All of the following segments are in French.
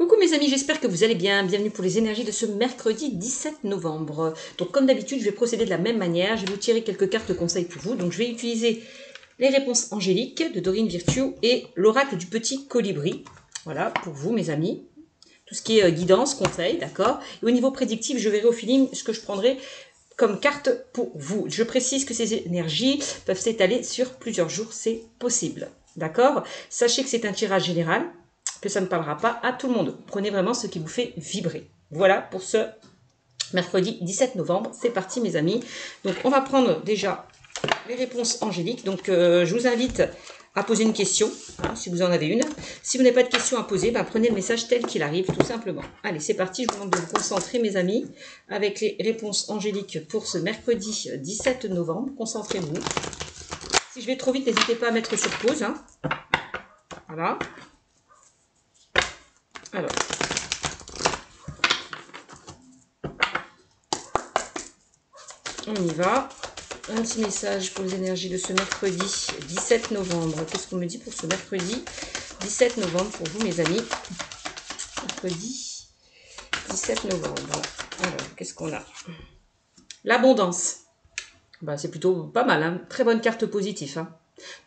Coucou mes amis, j'espère que vous allez bien. Bienvenue pour les énergies de ce mercredi 17 novembre. Donc comme d'habitude, je vais procéder de la même manière. Je vais vous tirer quelques cartes conseils pour vous. Donc je vais utiliser les réponses angéliques de Dorine Virtue et l'oracle du petit colibri. Voilà, pour vous mes amis. Tout ce qui est guidance, conseil, d'accord. Et au niveau prédictif, je verrai au feeling ce que je prendrai comme carte pour vous. Je précise que ces énergies peuvent s'étaler sur plusieurs jours, c'est possible. D'accord? Sachez que c'est un tirage général, que ça ne parlera pas à tout le monde. Prenez vraiment ce qui vous fait vibrer. Voilà pour ce mercredi 17 novembre. C'est parti mes amis. Donc on va prendre déjà les réponses angéliques. Donc je vous invite à poser une question, hein, si vous en avez une. Si vous n'avez pas de question à poser, ben, prenez le message tel qu'il arrive, tout simplement. Allez, c'est parti. Je vous demande de vous concentrer mes amis avec les réponses angéliques pour ce mercredi 17 novembre. Concentrez-vous. Si je vais trop vite, n'hésitez pas à mettre sur pause. Hein. Voilà. Alors, on y va. Un petit message pour les énergies de ce mercredi 17 novembre. Qu'est-ce qu'on me dit pour ce mercredi 17 novembre pour vous, mes amis? Mercredi 17 novembre. Alors, qu'est-ce qu'on a? L'abondance. Ben, c'est plutôt pas mal, hein. Très bonne carte positive. Hein.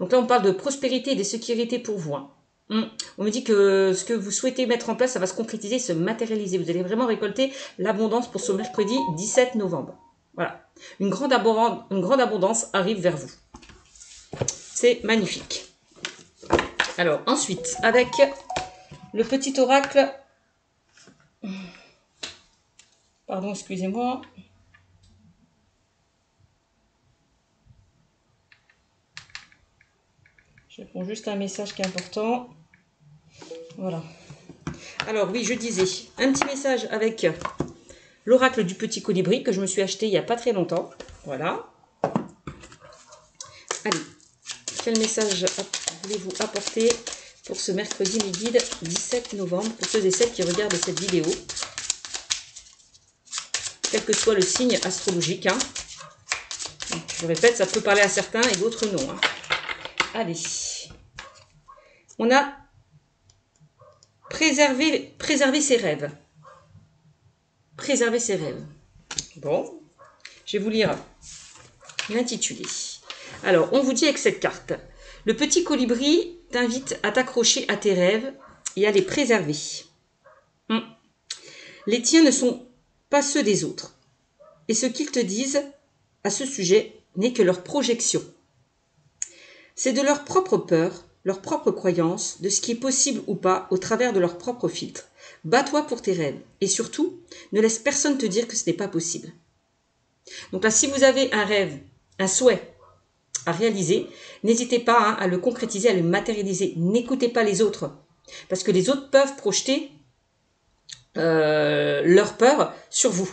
Donc là, on parle de prospérité et de sécurité pour vous. Hein. On me dit que ce que vous souhaitez mettre en place, ça va se concrétiser, se matérialiser. Vous allez vraiment récolter l'abondance pour ce mercredi 17 novembre. Voilà. Une grande abondance arrive vers vous. C'est magnifique. Alors, ensuite, avec le petit oracle... Pardon, excusez-moi. Je réponds juste à un message qui est important. Voilà. Alors, oui, je disais, un petit message avec l'oracle du petit colibri que je me suis acheté il n'y a pas très longtemps. Voilà. Allez, quel message voulez-vous apporter pour ce mercredi, mes guides, 17 novembre, pour ceux et celles qui regardent cette vidéo, quel que soit le signe astrologique. Hein. Je répète, ça peut parler à certains et d'autres non. Hein. Allez. On a préserver ses rêves. Préserver ses rêves. Bon, je vais vous lire l'intitulé. Alors, on vous dit avec cette carte, le petit colibri t'invite à t'accrocher à tes rêves et à les préserver. Les tiens ne sont pas ceux des autres. Et ce qu'ils te disent à ce sujet n'est que leur projection. C'est de leur propre peur, leur propre croyance, de ce qui est possible ou pas au travers de leur propre filtre. Bats-toi pour tes rêves et surtout, ne laisse personne te dire que ce n'est pas possible. Donc là, si vous avez un rêve, un souhait à réaliser, n'hésitez pas hein, à le concrétiser, à le matérialiser. N'écoutez pas les autres parce que les autres peuvent projeter leur peur sur vous.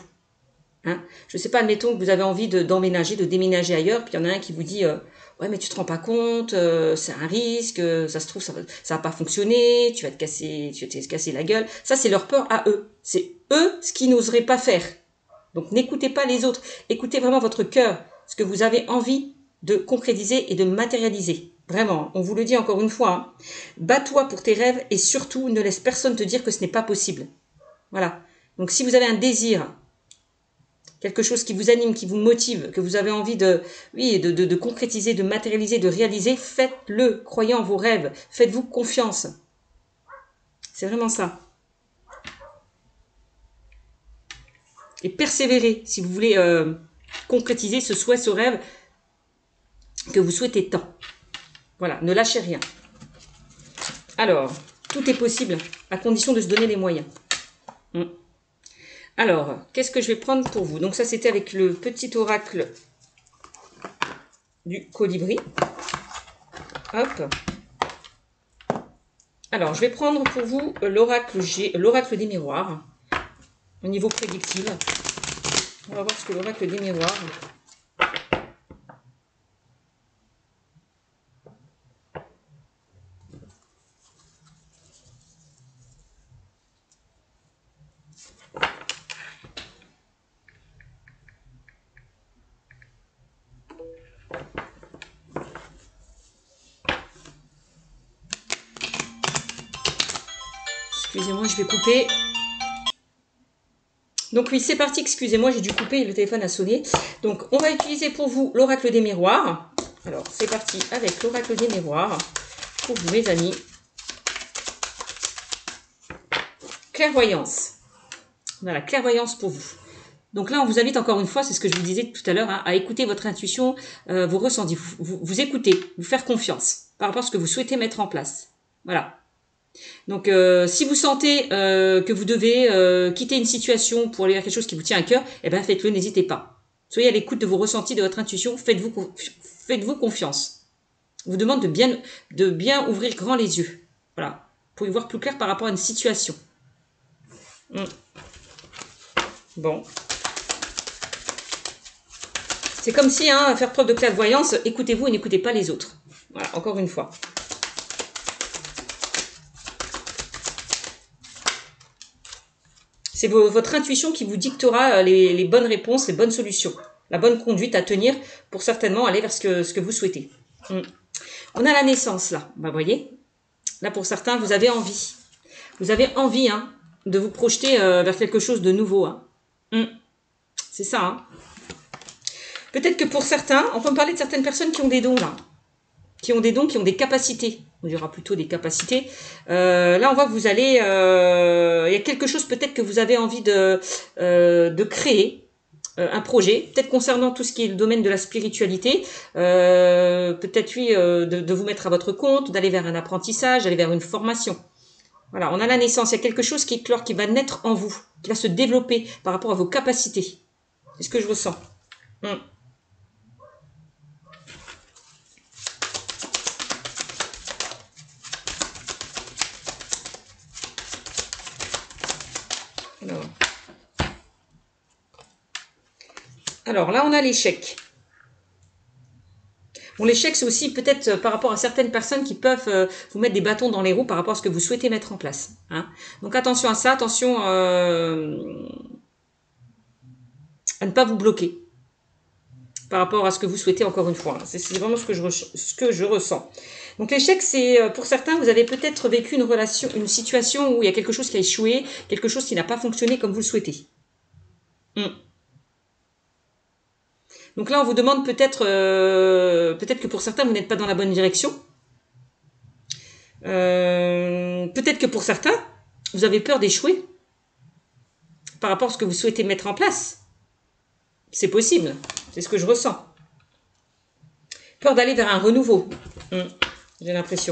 Hein. Je ne sais pas, admettons que vous avez envie d'emménager, de déménager ailleurs, puis il y en a un qui vous dit ouais mais tu te rends pas compte, c'est un risque, ça se trouve ça va pas fonctionner, tu vas te casser la gueule. Ça c'est leur peur à eux. C'est eux ce qu'ils n'oseraient pas faire. Donc n'écoutez pas les autres, écoutez vraiment votre cœur, ce que vous avez envie de concrétiser et de matérialiser. Vraiment, on vous le dit encore une fois. Hein. Bats-toi pour tes rêves et surtout ne laisse personne te dire que ce n'est pas possible. Voilà. Donc si vous avez un désir, quelque chose qui vous anime, qui vous motive, que vous avez envie de concrétiser, de matérialiser, de réaliser, faites-le, croyez en vos rêves, faites-vous confiance. C'est vraiment ça. Et persévérez si vous voulez concrétiser ce souhait, ce rêve que vous souhaitez tant. Voilà, ne lâchez rien. Alors, tout est possible à condition de se donner les moyens. Alors, qu'est-ce que je vais prendre pour vous? Donc ça, c'était avec le petit oracle du colibri. Hop. Alors, je vais prendre pour vous l'oracle des miroirs, au niveau prédictif. On va voir ce que l'oracle des miroirs... excusez-moi, je vais couper. Donc oui, c'est parti, excusez-moi, j'ai dû couper, le téléphone a sonné. Donc, on va utiliser pour vous l'oracle des miroirs. Alors, c'est parti avec l'oracle des miroirs. Pour vous, mes amis. Clairvoyance. Voilà, clairvoyance pour vous. Donc là, on vous invite encore une fois, c'est ce que je vous disais tout à l'heure, hein, à écouter votre intuition, vos ressentis. Vous écoutez, vous faire confiance par rapport à ce que vous souhaitez mettre en place. Voilà. Donc, si vous sentez que vous devez quitter une situation pour aller vers quelque chose qui vous tient à cœur, eh ben faites-le, n'hésitez pas. Soyez à l'écoute de vos ressentis, de votre intuition, faites-vous confiance. On vous demande de bien ouvrir grand les yeux. Voilà. Pour y voir plus clair par rapport à une situation. Bon. C'est comme si, hein, faire preuve de clairvoyance, écoutez-vous et n'écoutez pas les autres. Voilà, encore une fois. C'est votre intuition qui vous dictera les bonnes réponses, les bonnes solutions. La bonne conduite à tenir pour certainement aller vers ce que vous souhaitez. On a la naissance là, vous voyez. Là pour certains, vous avez envie. Vous avez envie hein, de vous projeter vers quelque chose de nouveau. Hein. C'est ça. Hein. Peut-être que pour certains, on peut me parler de certaines personnes qui ont des dons là. Qui ont des dons, qui ont des capacités. On dira plutôt des capacités. Là, on voit que vous allez... il y a quelque chose peut-être que vous avez envie de créer. Un projet, peut-être concernant tout ce qui est le domaine de la spiritualité. Peut-être, oui, de vous mettre à votre compte, d'aller vers un apprentissage, d'aller vers une formation. Voilà, on a la naissance. Il y a quelque chose qui éclore, qui va naître en vous, qui va se développer par rapport à vos capacités. C'est ce que je ressens. Alors là, on a l'échec. Bon, l'échec, c'est aussi peut-être par rapport à certaines personnes qui peuvent vous mettre des bâtons dans les roues par rapport à ce que vous souhaitez mettre en place. Hein. Donc attention à ça, attention à ne pas vous bloquer par rapport à ce que vous souhaitez encore une fois. C'est vraiment ce que je ressens. Donc l'échec, c'est pour certains, vous avez peut-être vécu une situation où il y a quelque chose qui a échoué, quelque chose qui n'a pas fonctionné comme vous le souhaitez. Donc là, on vous demande peut-être que pour certains, vous n'êtes pas dans la bonne direction. Peut-être que pour certains, vous avez peur d'échouer par rapport à ce que vous souhaitez mettre en place. C'est possible, c'est ce que je ressens. Peur d'aller vers un renouveau, j'ai l'impression.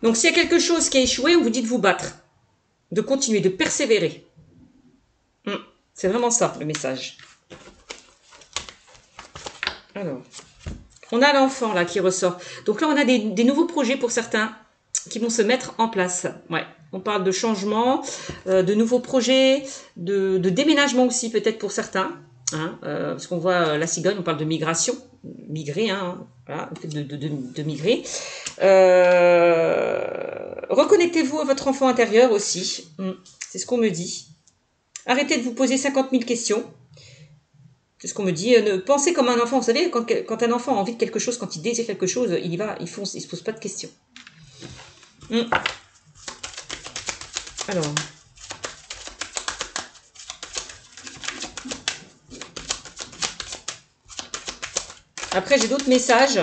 Donc, s'il y a quelque chose qui a échoué, on vous dit de vous battre, de continuer, de persévérer. C'est vraiment ça, le message. Alors, on a l'enfant, là, qui ressort. Donc là, on a des nouveaux projets pour certains qui vont se mettre en place. Ouais, on parle de changement, de nouveaux projets, de déménagement aussi, peut-être pour certains. Hein, parce qu'on voit la cigogne, on parle de migration, migrer, hein, voilà, de migrer. Reconnectez-vous à votre enfant intérieur aussi, c'est ce qu'on me dit. Arrêtez de vous poser 50 000 questions, c'est ce qu'on me dit. Pensez comme un enfant, vous savez, quand un enfant a envie de quelque chose, quand il désire quelque chose, il y va, il fonce, il ne se pose pas de questions. Alors... Après, j'ai d'autres messages.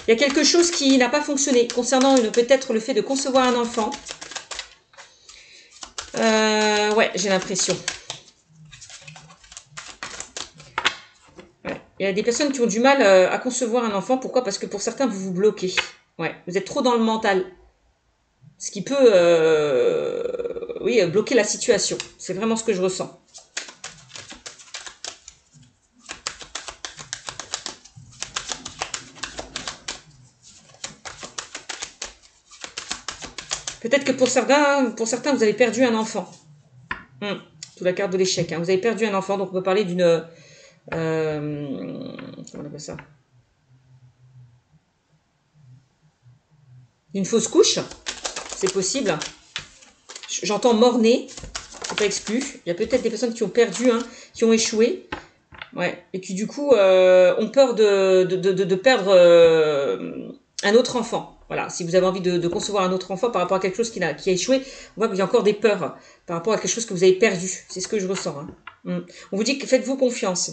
Il y a quelque chose qui n'a pas fonctionné concernant peut-être le fait de concevoir un enfant. Ouais, j'ai l'impression. Ouais. Il y a des personnes qui ont du mal à concevoir un enfant. Pourquoi? Parce que pour certains, vous vous bloquez. Ouais, vous êtes trop dans le mental. Ce qui peut oui, bloquer la situation. C'est vraiment ce que je ressens. Peut-être que pour certains, vous avez perdu un enfant. Sous la carte de l'échec. Hein. Vous avez perdu un enfant, donc on peut parler d'une... comment on appelle ça? Une fausse couche, c'est possible. J'entends mort-né, c'est pas exclu. Il y a peut-être des personnes qui ont perdu, hein, qui ont échoué. Ouais, et qui du coup ont peur de perdre un autre enfant. Voilà, si vous avez envie de concevoir un autre enfant par rapport à quelque chose qui a échoué, on voit qu'il y a encore des peurs par rapport à quelque chose que vous avez perdu. C'est ce que je ressens. Hein. On vous dit que faites-vous confiance.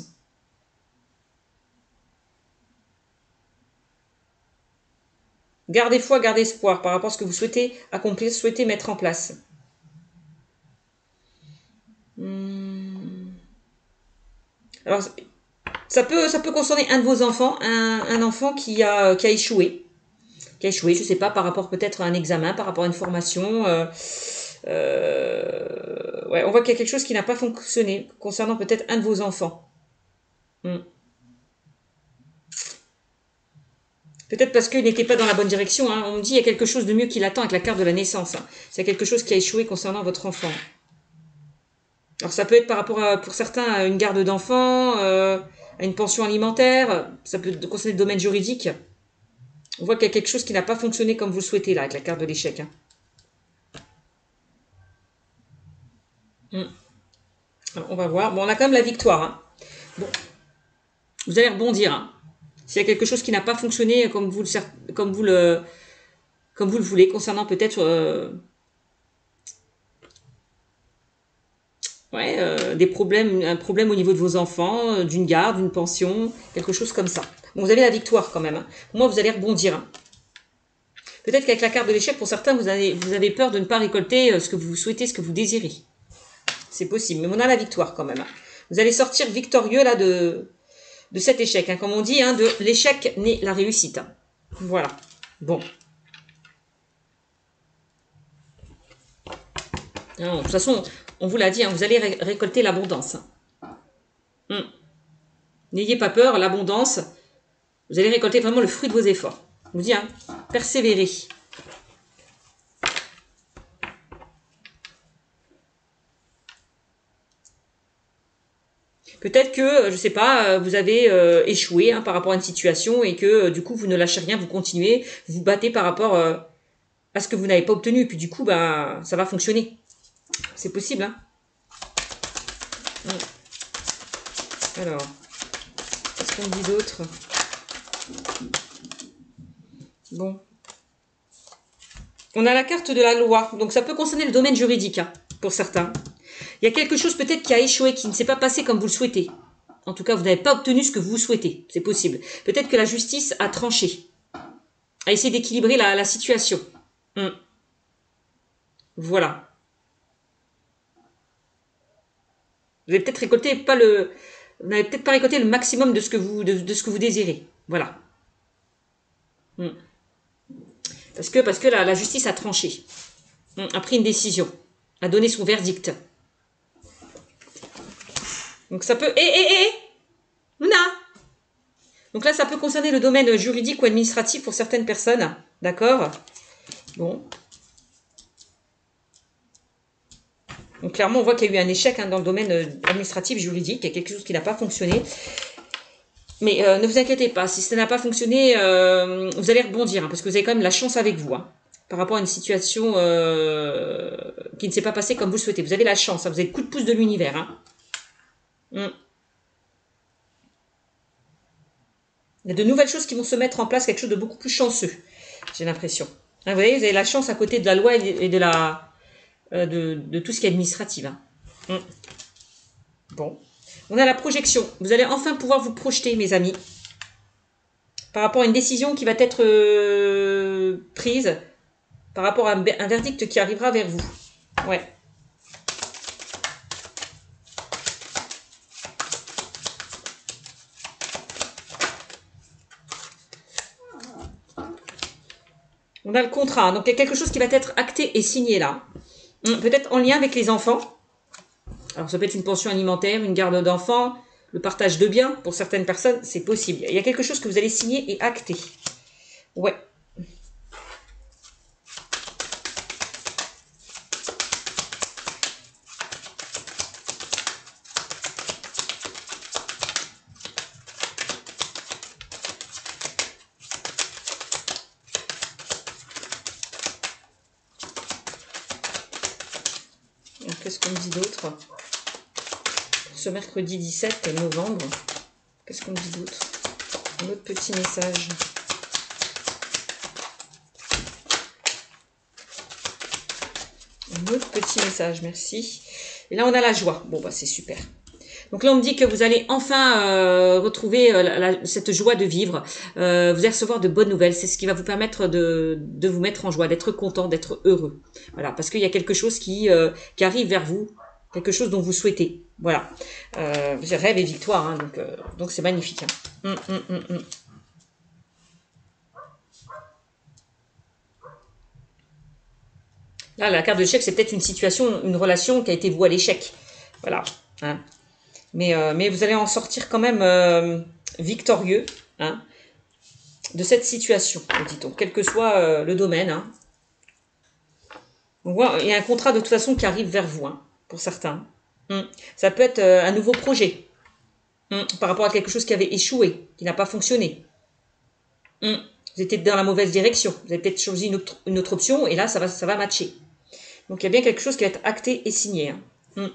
Gardez foi, gardez espoir par rapport à ce que vous souhaitez accomplir, souhaitez mettre en place. Alors, ça peut concerner un de vos enfants, un enfant qui a échoué. Qui a échoué, je ne sais pas, par rapport peut-être à un examen, par rapport à une formation. Ouais, on voit qu'il y a quelque chose qui n'a pas fonctionné concernant peut-être un de vos enfants. Peut-être parce qu'il n'était pas dans la bonne direction. Hein. On me dit qu'il y a quelque chose de mieux qui l'attend avec la carte de la naissance. Hein. C'est quelque chose qui a échoué concernant votre enfant. Alors ça peut être par rapport à, pour certains, à une garde d'enfant, à une pension alimentaire. Ça peut concerner le domaine juridique. On voit qu'il y a quelque chose qui n'a pas fonctionné comme vous le souhaitez là, avec la carte de l'échec. Hein. Alors, on va voir. Bon, on a quand même la victoire. Hein. Bon, vous allez rebondir. Hein. S'il y a quelque chose qui n'a pas fonctionné comme vous le voulez, concernant peut-être des problèmes, un problème au niveau de vos enfants, d'une garde, d'une pension, quelque chose comme ça. Bon, vous avez la victoire quand même. Hein. Pour moi, vous allez rebondir. Hein. Peut-être qu'avec la carte de l'échec, pour certains, vous avez peur de ne pas récolter ce que vous souhaitez, ce que vous désirez. C'est possible, mais on a la victoire quand même. Hein. Vous allez sortir victorieux là de cet échec. Hein. Comme on dit, hein, de l'échec naît la réussite. Hein. Voilà. Bon. Non, de toute façon, on vous l'a dit, hein, vous allez récolter l'abondance. N'ayez pas peur, l'abondance, vous allez récolter vraiment le fruit de vos efforts. Je vous dis, hein, persévérez. Peut-être que, je sais pas, vous avez échoué hein, par rapport à une situation et que du coup vous ne lâchez rien, vous continuez, vous vous battez par rapport à ce que vous n'avez pas obtenu. Et puis du coup, bah, ça va fonctionner. C'est possible. Hein. Alors, qu'est-ce qu'on dit d'autre? Bon. On a la carte de la loi. Donc ça peut concerner le domaine juridique hein, pour certains. Il y a quelque chose peut-être qui a échoué, qui ne s'est pas passé comme vous le souhaitez. En tout cas, vous n'avez pas obtenu ce que vous souhaitez. C'est possible. Peut-être que la justice a tranché. A essayé d'équilibrer la situation. Voilà. Vous n'avez peut-être récolté pas le... Vous n'avez peut-être pas récolté le maximum de ce que vous, de ce que vous désirez. Voilà. Parce que la justice a tranché. A pris une décision. A donné son verdict. Donc ça peut... Luna. Donc là, ça peut concerner le domaine juridique ou administratif pour certaines personnes. D'accord? Bon. Donc clairement, on voit qu'il y a eu un échec hein, dans le domaine administratif, juridique. Il y a quelque chose qui n'a pas fonctionné. Mais ne vous inquiétez pas, si ça n'a pas fonctionné, vous allez rebondir. Hein, parce que vous avez quand même la chance avec vous. Hein, par rapport à une situation qui ne s'est pas passée comme vous le souhaitez. Vous avez la chance. Hein, vous avez le coup de pouce de l'univers. Hein. Il y a de nouvelles choses qui vont se mettre en place, quelque chose de beaucoup plus chanceux, j'ai l'impression. Hein, vous voyez, vous avez la chance à côté de la loi et de la de tout ce qui est administratif. Hein. Bon. On a la projection. Vous allez enfin pouvoir vous projeter, mes amis, par rapport à une décision qui va être prise, par rapport à un verdict qui arrivera vers vous. Ouais. On a le contrat. Donc, il y a quelque chose qui va être acté et signé là. Peut-être en lien avec les enfants. Alors, ça peut être une pension alimentaire, une garde d'enfants, le partage de biens. Pour certaines personnes, c'est possible. Il y a quelque chose que vous allez signer et acter. Ouais. Qu'est-ce qu'on me dit d'autre? Ce mercredi 17 novembre. Qu'est-ce qu'on me dit d'autre? Un autre petit message. Un autre petit message, merci. Et là, on a la joie. Bon, bah c'est super. Donc là, on me dit que vous allez enfin retrouver cette joie de vivre. Vous allez recevoir de bonnes nouvelles. C'est ce qui va vous permettre de vous mettre en joie, d'être content, d'être heureux. Voilà, parce qu'il y a quelque chose qui arrive vers vous, quelque chose dont vous souhaitez. Voilà. Rêve et victoire, hein, donc c'est magnifique. Hein. Là, la carte de l'échec, c'est peut-être une situation, une relation qui a été vouée à l'échec. Voilà. Hein. Mais vous allez en sortir quand même victorieux, hein, de cette situation, dit-on, quel que soit le domaine. Hein. Donc, voilà, il y a un contrat de toute façon qui arrive vers vous, hein, pour certains. Ça peut être un nouveau projet, par rapport à quelque chose qui avait échoué, qui n'a pas fonctionné. Vous étiez dans la mauvaise direction, vous avez peut-être choisi une autre option, et là, ça va matcher. Donc, il y a bien quelque chose qui va être acté et signé. Hein.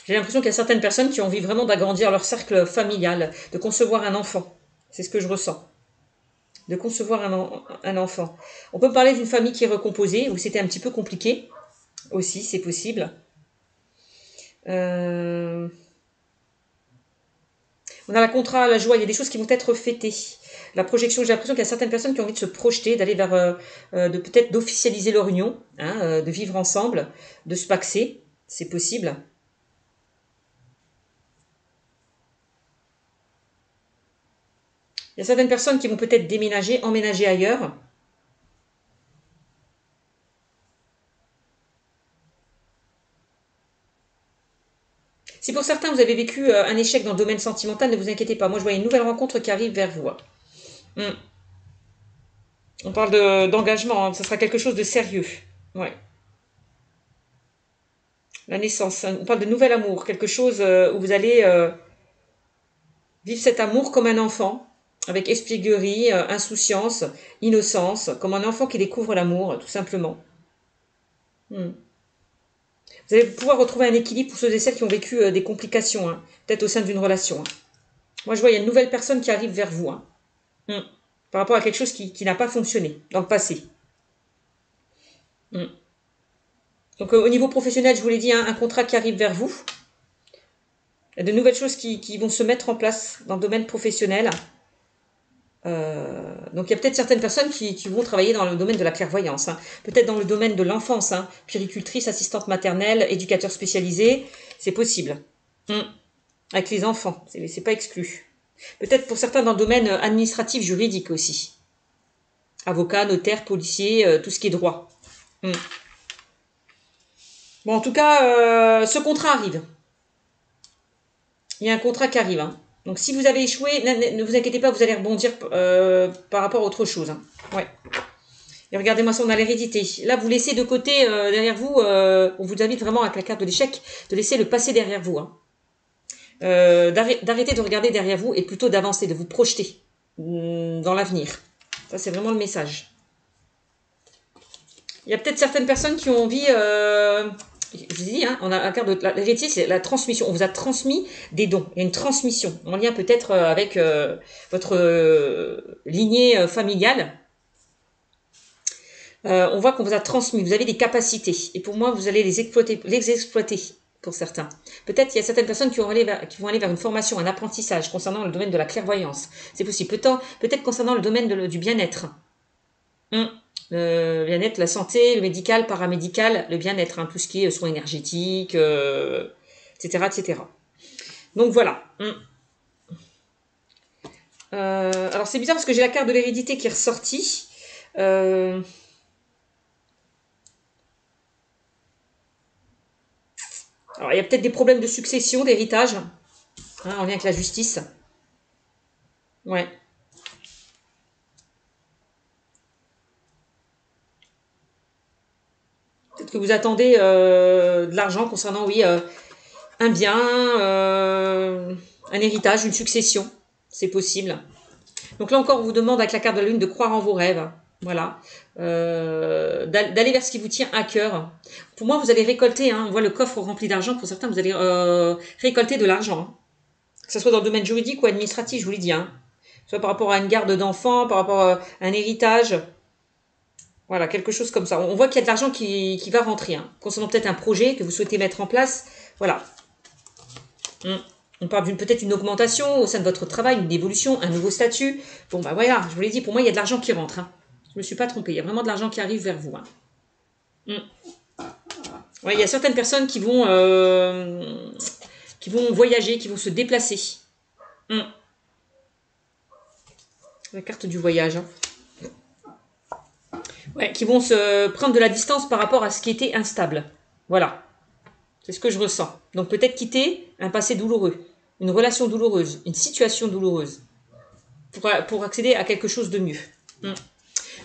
J'ai l'impression qu'il y a certaines personnes qui ont envie vraiment d'agrandir leur cercle familial, de concevoir un enfant. C'est ce que je ressens. De concevoir un enfant. On peut parler d'une famille qui est recomposée, où c'était un petit peu compliqué. Aussi, c'est possible. On a la contrat, la joie, il y a des choses qui vont être fêtées. La projection, j'ai l'impression qu'il y a certaines personnes qui ont envie de se projeter, d'aller vers, peut-être d'officialiser leur union, hein, de vivre ensemble, de se paxer. C'est possible. Il y a certaines personnes qui vont peut-être déménager, emménager ailleurs. Si pour certains vous avez vécu un échec dans le domaine sentimental, ne vous inquiétez pas. Moi, je vois une nouvelle rencontre qui arrive vers vous. On parle d'engagement, hein. Ça sera quelque chose de sérieux. Ouais. La naissance. On parle de nouvel amour. Quelque chose où vous allez vivre cet amour comme un enfant, avec espièglerie, insouciance, innocence, comme un enfant qui découvre l'amour, tout simplement. Vous allez pouvoir retrouver un équilibre pour ceux et celles qui ont vécu des complications, hein, peut-être au sein d'une relation. Hein. Moi, je vois, il y a une nouvelle personne qui arrive vers vous, hein, par rapport à quelque chose qui n'a pas fonctionné dans le passé. Donc, au niveau professionnel, je vous l'ai dit, hein, un contrat qui arrive vers vous. Il y a de nouvelles choses qui vont se mettre en place dans le domaine professionnel. Donc il y a peut-être certaines personnes qui vont travailler dans le domaine de la clairvoyance, hein. Peut-être dans le domaine de l'enfance, hein. Puéricultrice, assistante maternelle, éducateur spécialisé, c'est possible. Avec les enfants, c'est pas exclu. Peut-être pour certains dans le domaine administratif, juridique aussi. Avocat, notaire, policier, tout ce qui est droit. Bon, en tout cas, ce contrat arrive. Il y a un contrat qui arrive, hein. Donc, si vous avez échoué, ne vous inquiétez pas, vous allez rebondir par rapport à autre chose. Hein. Ouais. Et regardez-moi ça, on a l'hérédité. Là, vous laissez de côté, derrière vous, on vous invite vraiment avec la carte de l'échec, de laisser le passé derrière vous. Hein. D'arrêter de regarder derrière vous et plutôt d'avancer, de vous projeter dans l'avenir. Ça, c'est vraiment le message. Il y a peut-être certaines personnes qui ont envie... je vous ai dit, hein, on a la carte de l'héritier, c'est la transmission. On vous a transmis des dons. Il y a une transmission en lien peut-être avec votre lignée familiale. On voit qu'on vous a transmis. Vous avez des capacités. Et pour moi, vous allez les exploiter pour certains. Peut-être il y a certaines personnes qui vont aller vers une formation, un apprentissage concernant le domaine de la clairvoyance. C'est possible. Peut-être concernant le domaine du bien-être. Le bien-être, la santé, le médical, paramédical, le bien-être, hein, tout ce qui est soins énergétiques, etc., etc. Donc voilà. Alors c'est bizarre parce que j'ai la carte de l'hérédité qui est ressortie. Alors il y a peut-être des problèmes de succession, d'héritage, hein, en lien avec la justice. Ouais. Peut-être que vous attendez de l'argent concernant, oui, un bien, un héritage, une succession. C'est possible. Donc là encore, on vous demande avec la carte de la lune de croire en vos rêves. Voilà. D'aller vers ce qui vous tient à cœur. Pour moi, vous allez récolter, hein, on voit le coffre rempli d'argent. Pour certains, vous allez récolter de l'argent. Hein. Que ce soit dans le domaine juridique ou administratif, je vous l'ai dit. Hein. Soit par rapport à une garde d'enfants, par rapport à un héritage. Voilà, quelque chose comme ça. On voit qu'il y a de l'argent qui va rentrer. Hein. Concernant peut-être un projet que vous souhaitez mettre en place. Voilà. On parle peut-être d'une augmentation au sein de votre travail, une évolution, un nouveau statut. Bon, bah voilà, je vous l'ai dit, pour moi, il y a de l'argent qui rentre. Hein. Je ne me suis pas trompée. Il y a vraiment de l'argent qui arrive vers vous. Hein. Ouais, il y a certaines personnes qui vont voyager, qui vont se déplacer. La carte du voyage. Hein. Ouais, qui vont se prendre de la distance par rapport à ce qui était instable. Voilà. C'est ce que je ressens. Donc peut-être quitter un passé douloureux, une relation douloureuse, une situation douloureuse, pour accéder à quelque chose de mieux.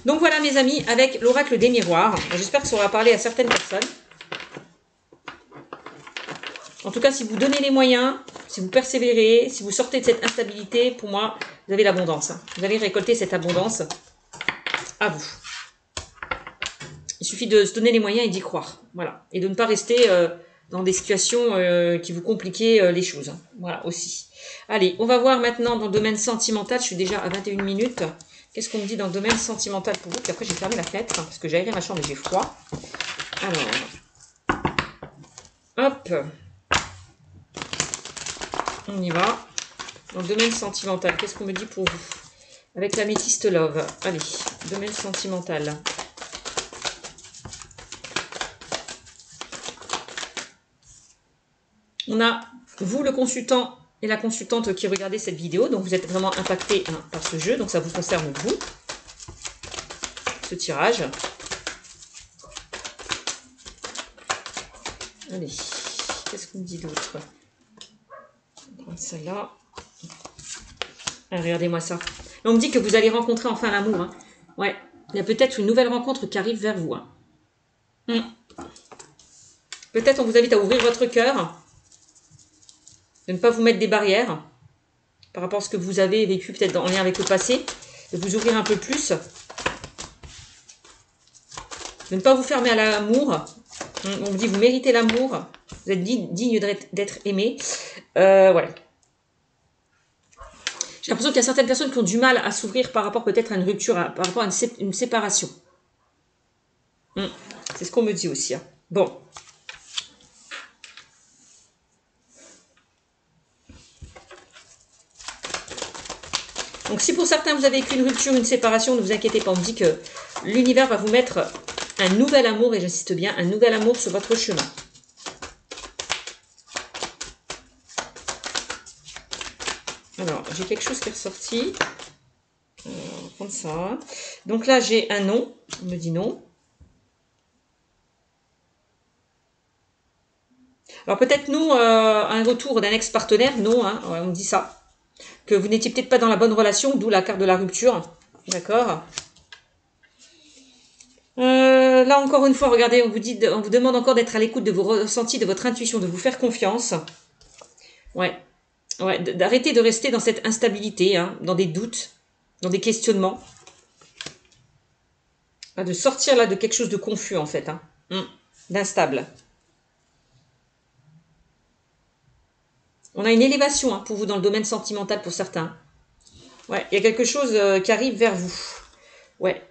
Donc voilà mes amis, avec l'oracle des miroirs. J'espère que ça aura parlé à certaines personnes. En tout cas, si vous donnez les moyens, si vous persévérez, si vous sortez de cette instabilité, pour moi, vous avez l'abondance. Vous allez récolter cette abondance à vous. Il suffit de se donner les moyens et d'y croire. Voilà. Et de ne pas rester dans des situations qui vous compliquent les choses. Hein. Voilà, aussi. Allez, on va voir maintenant dans le domaine sentimental. Je suis déjà à 21 minutes. Qu'est-ce qu'on me dit dans le domaine sentimental pour vous? Puis après, j'ai fermé la fenêtre parce que j'ai aéré ma chambre et j'ai froid. Alors, hop. On y va. Dans le domaine sentimental, qu'est-ce qu'on me dit pour vous? Avec l'améthyste love. Allez, domaine sentimental. On a, vous, le consultant et la consultante qui regardez cette vidéo. Donc, vous êtes vraiment impacté hein, par ce jeu. Donc, ça vous concerne, vous. Ce tirage. Allez, qu'est-ce qu'on me dit d'autre? On va prendre celle-là. Ah, regardez-moi ça. On me dit que vous allez rencontrer enfin l'amour. Hein. Ouais, il y a peut-être une nouvelle rencontre qui arrive vers vous. Hein. Peut-être on vous invite à ouvrir votre cœur. De ne pas vous mettre des barrières par rapport à ce que vous avez vécu peut-être en lien avec le passé, de vous ouvrir un peu plus, de ne pas vous fermer à l'amour. On vous dit vous méritez l'amour, vous êtes digne d'être aimé. Voilà. J'ai l'impression qu'il y a certaines personnes qui ont du mal à s'ouvrir par rapport peut-être à une rupture, par rapport à une séparation. C'est ce qu'on me dit aussi. Hein. Bon. Donc si pour certains vous avez vécu une rupture, une séparation, ne vous inquiétez pas, on me dit que l'univers va vous mettre un nouvel amour, et j'insiste bien, un nouvel amour sur votre chemin. Alors, j'ai quelque chose qui est ressorti. On va prendre ça. Donc là, j'ai un non. On me dit non. Alors peut-être non, un retour d'un ex-partenaire, non, hein, on me dit ça. Que vous n'étiez peut-être pas dans la bonne relation, d'où la carte de la rupture. D'accord. Là, encore une fois, regardez, on vous demande encore d'être à l'écoute de vos ressentis, de votre intuition, de vous faire confiance. Ouais. Ouais, d'arrêter de rester dans cette instabilité, hein, dans des doutes, dans des questionnements. De sortir là de quelque chose de confus, en fait. Hein, d'instable. On a une élévation hein, pour vous dans le domaine sentimental pour certains. Ouais, il y a quelque chose qui arrive vers vous. Ouais.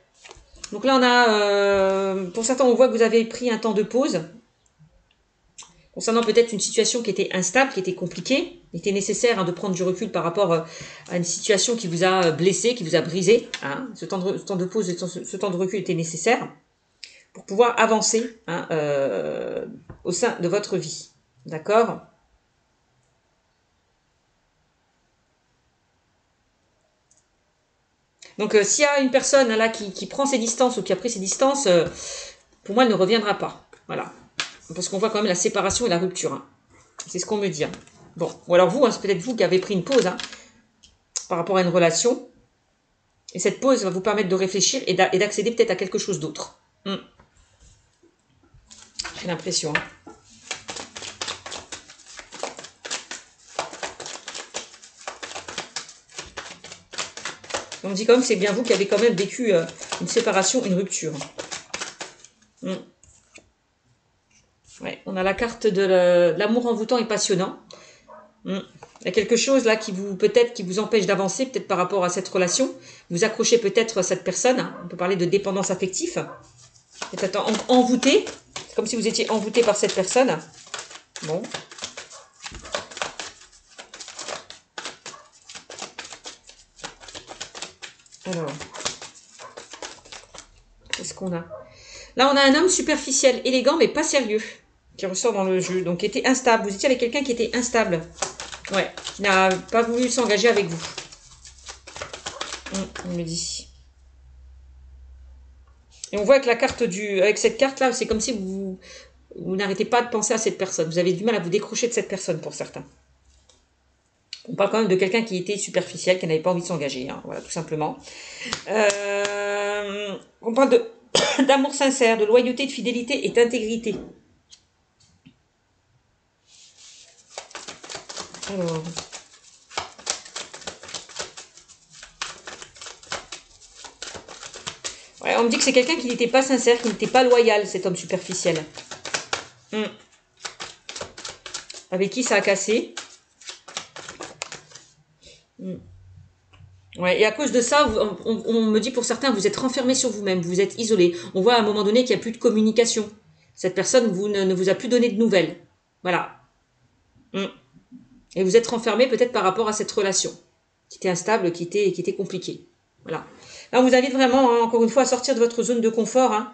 Donc là, on a, pour certains, on voit que vous avez pris un temps de pause. Concernant peut-être une situation qui était instable, qui était compliquée. Il était nécessaire hein, de prendre du recul par rapport à une situation qui vous a blessé, qui vous a brisé. Hein. Ce temps de pause, ce temps de recul était nécessaire pour pouvoir avancer hein, au sein de votre vie. D'accord ? Donc, s'il y a une personne là qui prend ses distances ou qui a pris ses distances, pour moi, elle ne reviendra pas. Voilà. Parce qu'on voit quand même la séparation et la rupture. Hein. C'est ce qu'on me dit. Hein. Bon, ou alors vous, hein, c'est peut-être vous qui avez pris une pause hein, par rapport à une relation. Et cette pause va vous permettre de réfléchir et d'accéder peut-être à quelque chose d'autre. J'ai l'impression. Hein. On me dit quand même que c'est bien vous qui avez quand même vécu une séparation, une rupture. Ouais, on a la carte de l'amour envoûtant et passionnant. Il y a quelque chose là qui vous peut-être qui vous empêche d'avancer, peut-être par rapport à cette relation. Vous accrochez peut-être à cette personne. On peut parler de dépendance affective. Peut-être envoûté. C'est comme si vous étiez envoûté par cette personne. Bon. Alors. Qu'est-ce qu'on a? Là, on a un homme superficiel, élégant, mais pas sérieux, qui ressort dans le jeu. Donc, qui était instable. Vous étiez avec quelqu'un qui était instable. Ouais, qui n'a pas voulu s'engager avec vous. On me dit. Et on voit avec la carte avec cette carte-là, c'est comme si vous n'arrêtez pas de penser à cette personne. Vous avez du mal à vous décrocher de cette personne pour certains. On parle quand même de quelqu'un qui était superficiel, qui n'avait pas envie de s'engager. Hein, voilà, tout simplement. On parle d'amour sincère, de loyauté, de fidélité et d'intégrité. Alors... Ouais, on me dit que c'est quelqu'un qui n'était pas sincère, qui n'était pas loyal, cet homme superficiel. Avec qui ça a cassé. Ouais, et à cause de ça, on me dit pour certains, vous êtes renfermés sur vous-même, vous êtes isolés. On voit à un moment donné qu'il n'y a plus de communication. Cette personne ne vous a plus donné de nouvelles. Voilà. Et vous êtes renfermés peut-être par rapport à cette relation qui était instable, qui était compliquée. Voilà. Là, on vous invite vraiment, hein, encore une fois, à sortir de votre zone de confort, hein,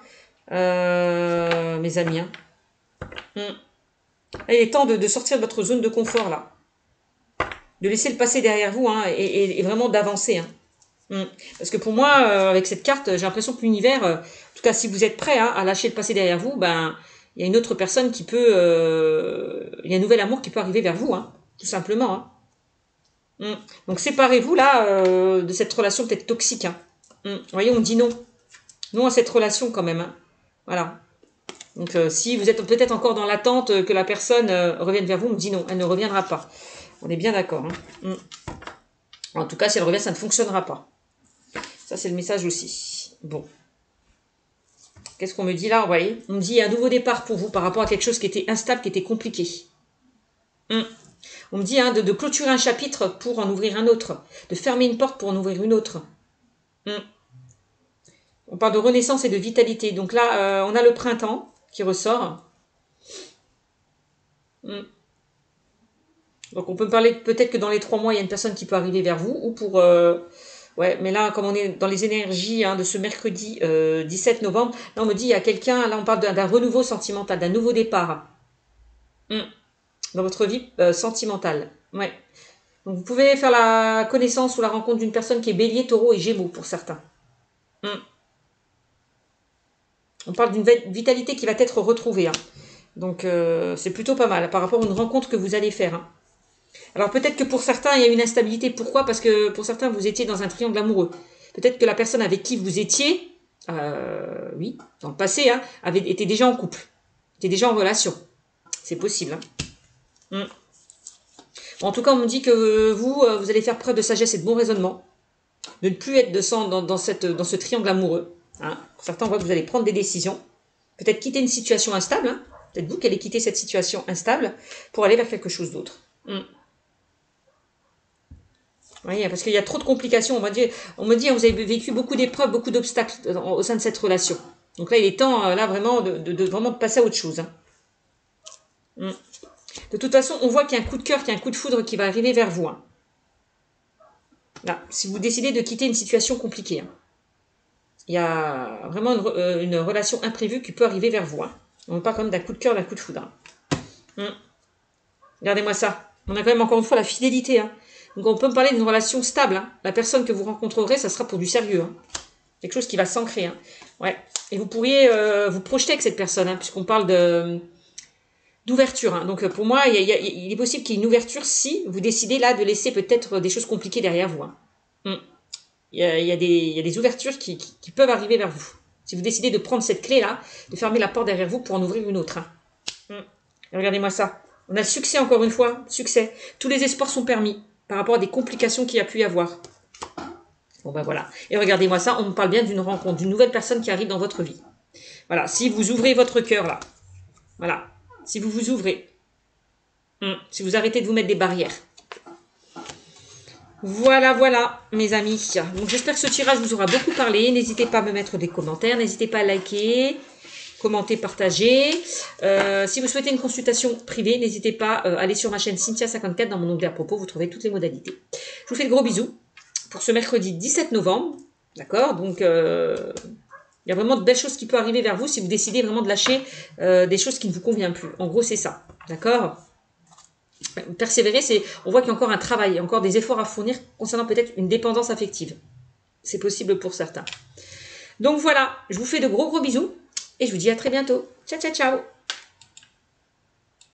mes amis. Hein. Là, il est temps de sortir de votre zone de confort, là. De laisser le passé derrière vous, hein, et vraiment d'avancer. Hein. Parce que pour moi, avec cette carte, j'ai l'impression que l'univers, en tout cas, si vous êtes prêt, hein, à lâcher le passé derrière vous, ben, il y a une autre personne qui peut... il y a un nouvel amour qui peut arriver vers vous, hein, tout simplement. Hein. Donc, séparez-vous, là, de cette relation peut-être toxique. Hein. Vous voyez, on dit non. Non à cette relation, quand même. Hein. Voilà. Donc, si vous êtes peut-être encore dans l'attente que la personne revienne vers vous, on me dit non, elle ne reviendra pas. On est bien d'accord. Hein. En tout cas, si elle revient, ça ne fonctionnera pas. Ça, c'est le message aussi. Bon. Qu'est-ce qu'on me dit là? Vous voyez, on me dit un nouveau départ pour vous par rapport à quelque chose qui était instable, qui était compliqué. On me dit hein, de clôturer un chapitre pour en ouvrir un autre. De fermer une porte pour en ouvrir une autre. On parle de renaissance et de vitalité. Donc là, on a le printemps qui ressort. Donc on peut parler peut-être que dans les 3 mois, il y a une personne qui peut arriver vers vous. Ou pour... ouais, mais là, comme on est dans les énergies hein, de ce mercredi 17 novembre, là on me dit, il y a quelqu'un, là on parle d'un renouveau sentimental, d'un nouveau départ. Dans votre vie sentimentale. Ouais. Donc vous pouvez faire la connaissance ou la rencontre d'une personne qui est bélier, taureau et gémeaux pour certains. On parle d'une vitalité qui va être retrouvée. Hein. Donc c'est plutôt pas mal par rapport à une rencontre que vous allez faire. Hein. Alors peut-être que pour certains, il y a une instabilité. Pourquoi? Parce que pour certains, vous étiez dans un triangle amoureux. Peut-être que la personne avec qui vous étiez, oui, dans le passé, hein, était déjà en couple. Était déjà en relation. C'est possible. Hein. Bon, en tout cas, on me dit que vous allez faire preuve de sagesse et de bon raisonnement. De ne plus être dans ce triangle amoureux. Hein. Pour certains, on voit que vous allez prendre des décisions. Peut-être quitter une situation instable. Hein. Peut-être vous qui allez quitter cette situation instable pour aller vers quelque chose d'autre. Oui, parce qu'il y a trop de complications. On me dit, vous avez vécu beaucoup d'épreuves, beaucoup d'obstacles au sein de cette relation. Donc là, il est temps, là, vraiment, de passer à autre chose. Hein. De toute façon, on voit qu'il y a un coup de cœur, qu'il y a un coup de foudre qui va arriver vers vous. Hein. Là, si vous décidez de quitter une situation compliquée. Hein. Il y a vraiment une relation imprévue qui peut arriver vers vous. Hein. On parle quand même d'un coup de cœur, d'un coup de foudre. Hein. Regardez-moi ça. On a quand même encore une fois la fidélité. Hein. Donc on peut me parler d'une relation stable. Hein. La personne que vous rencontrerez, ça sera pour du sérieux. Hein. Quelque chose qui va s'ancrer. Hein. Ouais. Et vous pourriez vous projeter avec cette personne, hein, puisqu'on parle d'ouverture. Hein. Donc pour moi, il est possible qu'il y ait une ouverture si vous décidez là de laisser peut-être des choses compliquées derrière vous. Hein. Il y a des ouvertures qui peuvent arriver vers vous. Si vous décidez de prendre cette clé-là, de fermer la porte derrière vous pour en ouvrir une autre. Hein. Regardez-moi ça. On a le succès encore une fois. Succès. Tous les espoirs sont permis par rapport à des complications qu'il y a pu y avoir. Bon ben voilà. Et regardez-moi ça, on me parle bien d'une rencontre, d'une nouvelle personne qui arrive dans votre vie. Voilà, si vous ouvrez votre cœur là, voilà, si vous vous ouvrez, si vous arrêtez de vous mettre des barrières. Voilà, voilà, mes amis. Donc j'espère que ce tirage vous aura beaucoup parlé. N'hésitez pas à me mettre des commentaires, n'hésitez pas à liker, commenter, partager. Si vous souhaitez une consultation privée, n'hésitez pas à aller sur ma chaîne Cynthia54 dans mon onglet à propos, vous trouvez toutes les modalités. Je vous fais de gros bisous pour ce mercredi 17 novembre. D'accord? Donc, il y a vraiment de belles choses qui peuvent arriver vers vous si vous décidez vraiment de lâcher des choses qui ne vous conviennent plus. En gros, c'est ça. D'accord? Persévérer, on voit qu'il y a encore un travail, encore des efforts à fournir concernant peut-être une dépendance affective. C'est possible pour certains. Donc voilà, je vous fais de gros bisous et je vous dis à très bientôt. Ciao, ciao, ciao!